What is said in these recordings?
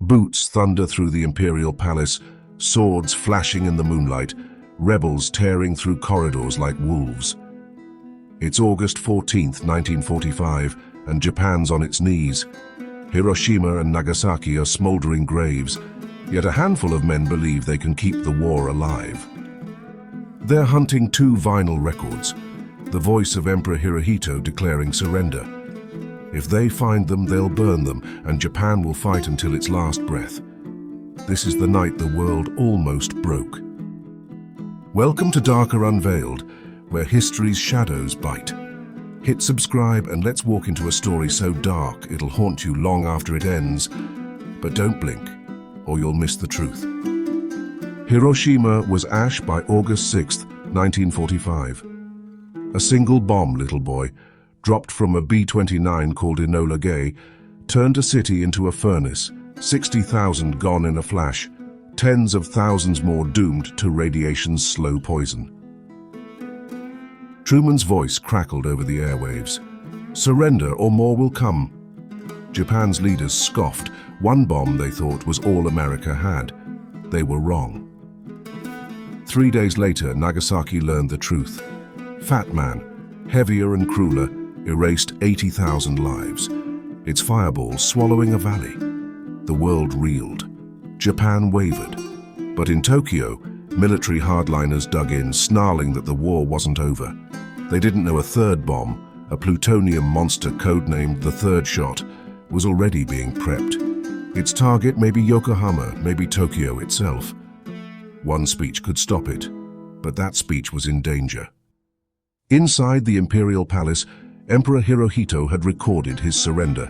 Boots thunder through the imperial palace, swords flashing in the moonlight, rebels tearing through corridors like wolves. It's August 14th, 1945, and Japan's on its knees. Hiroshima and Nagasaki are smoldering graves, yet a handful of men believe they can keep the war alive. They're hunting two vinyl records, the voice of Emperor Hirohito declaring surrender. If they find them, they'll burn them, and Japan will fight until its last breath. This is the night the world almost broke. Welcome to Darker Unveiled, where history's shadows bite. Hit subscribe and let's walk into a story so dark it'll haunt you long after it ends. But don't blink, or you'll miss the truth. Hiroshima was ash by August 6, 1945. A single bomb, little boy, dropped from a B-29 called Enola Gay, turned a city into a furnace, 60,000 gone in a flash, tens of thousands more doomed to radiation's slow poison. Truman's voice crackled over the airwaves. Surrender or more will come. Japan's leaders scoffed. One bomb, they thought, was all America had. They were wrong. 3 days later, Nagasaki learned the truth. Fat Man, heavier and crueler, erased 80,000 lives. Its fireball swallowing a valley. The world reeled. Japan wavered. But in Tokyo, military hardliners dug in, snarling that the war wasn't over. They didn't know a third bomb, a plutonium monster codenamed the Third Shot, was already being prepped. Its target may be Yokohama, maybe Tokyo itself. One speech could stop it, but that speech was in danger. Inside the imperial palace, Emperor Hirohito had recorded his surrender,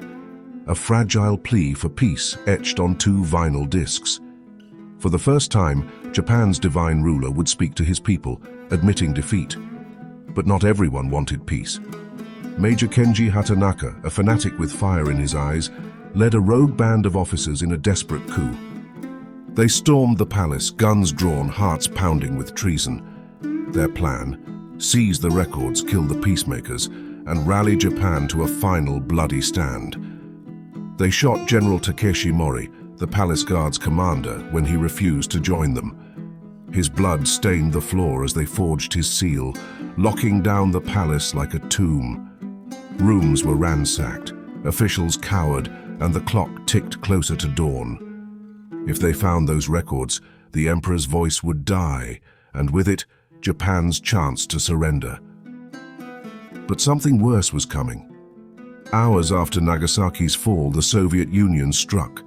a fragile plea for peace etched on two vinyl discs. For the first time, Japan's divine ruler would speak to his people, admitting defeat. But not everyone wanted peace. Major Kenji Hatanaka, a fanatic with fire in his eyes, led a rogue band of officers in a desperate coup. They stormed the palace, guns drawn, hearts pounding with treason. Their plan: seize the records, kill the peacemakers, and rally Japan to a final bloody stand. They shot General Takeshi Mori, the palace guard's commander, when he refused to join them. His blood stained the floor as they forged his seal, locking down the palace like a tomb. Rooms were ransacked, officials cowered, and the clock ticked closer to dawn. If they found those records, the emperor's voice would die, and with it, Japan's chance to surrender. But something worse was coming. Hours after Nagasaki's fall, the Soviet Union struck.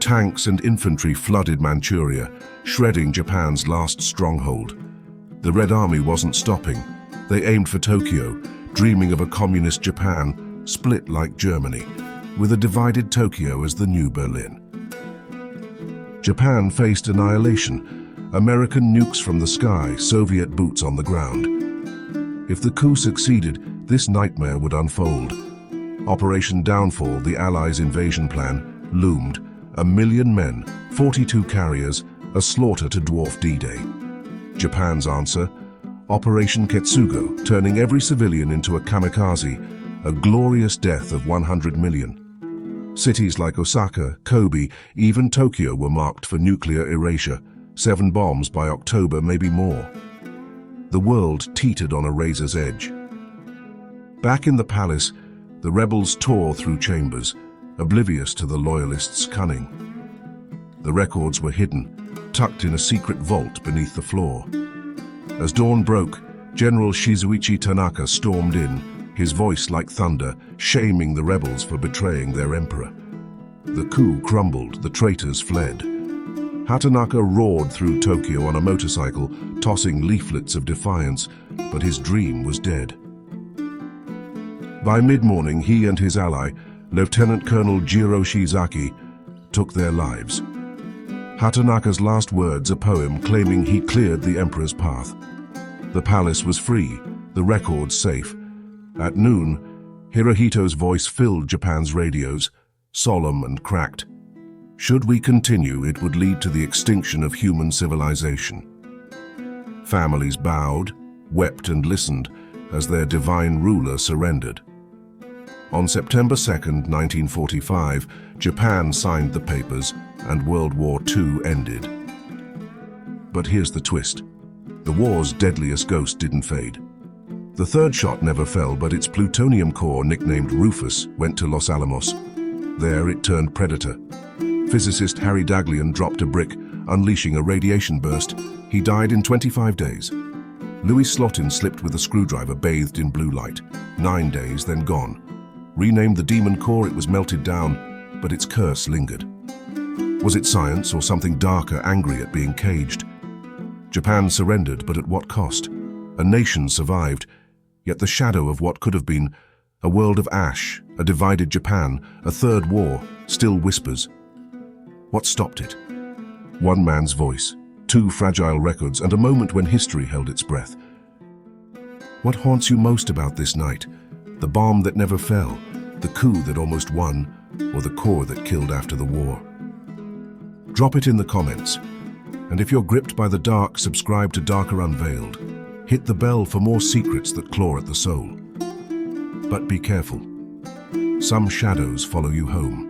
Tanks and infantry flooded Manchuria, shredding Japan's last stronghold. The Red Army wasn't stopping. They aimed for Tokyo, dreaming of a communist Japan, split like Germany, with a divided Tokyo as the new Berlin. Japan faced annihilation. American nukes from the sky, Soviet boots on the ground. If the coup succeeded, this nightmare would unfold. Operation Downfall, the Allies' invasion plan, loomed. 1 million men, 42 carriers, a slaughter to dwarf D-Day. Japan's answer: Operation Ketsugo, turning every civilian into a kamikaze, a glorious death of 100 million. Cities like Osaka, Kobe, even Tokyo were marked for nuclear erasure. 7 bombs by October, maybe more. The world teetered on a razor's edge. Back in the palace, the rebels tore through chambers, oblivious to the loyalists' cunning. The records were hidden, tucked in a secret vault beneath the floor. As dawn broke, General Shizuichi Tanaka stormed in, his voice like thunder, shaming the rebels for betraying their emperor. The coup crumbled, the traitors fled. Hatanaka roared through Tokyo on a motorcycle, tossing leaflets of defiance, but his dream was dead. By mid-morning, he and his ally, Lieutenant Colonel Jiro Shizaki, took their lives. Hatanaka's last words, a poem claiming he cleared the emperor's path. The palace was free, the records safe. At noon, Hirohito's voice filled Japan's radios, solemn and cracked. Should we continue, it would lead to the extinction of human civilization. Families bowed, wept and listened as their divine ruler surrendered. On September 2nd, 1945, Japan signed the papers and World War II ended. But here's the twist. The war's deadliest ghost didn't fade. The third shot never fell, but its plutonium core, nicknamed Rufus, went to Los Alamos. There it turned predator. Physicist Harry Daghlian dropped a brick, unleashing a radiation burst. He died in 25 days. Louis Slotin slipped with a screwdriver bathed in blue light. 9 days, then gone. Renamed the Demon Core, it was melted down, but its curse lingered. Was it science or something darker, angry at being caged? Japan surrendered, but at what cost? A nation survived, yet the shadow of what could have been a world of ash, a divided Japan, a third war, still whispers. What stopped it? One man's voice, 2 fragile records, and a moment when history held its breath. What haunts you most about this night? The bomb that never fell, the coup that almost won, or the core that killed after the war? Drop it in the comments. And if you're gripped by the dark, subscribe to Darker Unveiled. Hit the bell for more secrets that claw at the soul. But be careful. Some shadows follow you home.